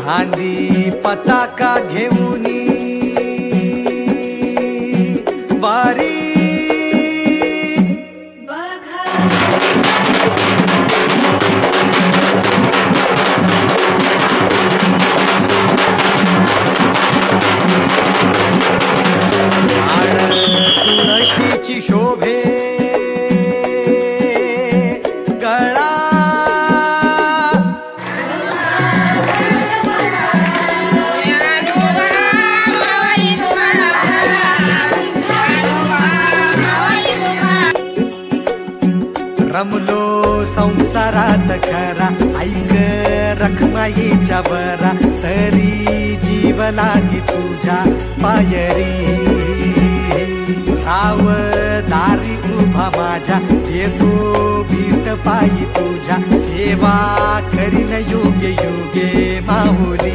खांदी पताका घेऊनी वारी तुळशीची शोभे गळा रमलो संसारात खरा ऐक रखमाईच्या बरा तरी जीव लागी तुझ्या पायरी राव दारी उभा माझ्या येतो भीट पायी तुझ्या सेवा करीन योगे योगे माहुली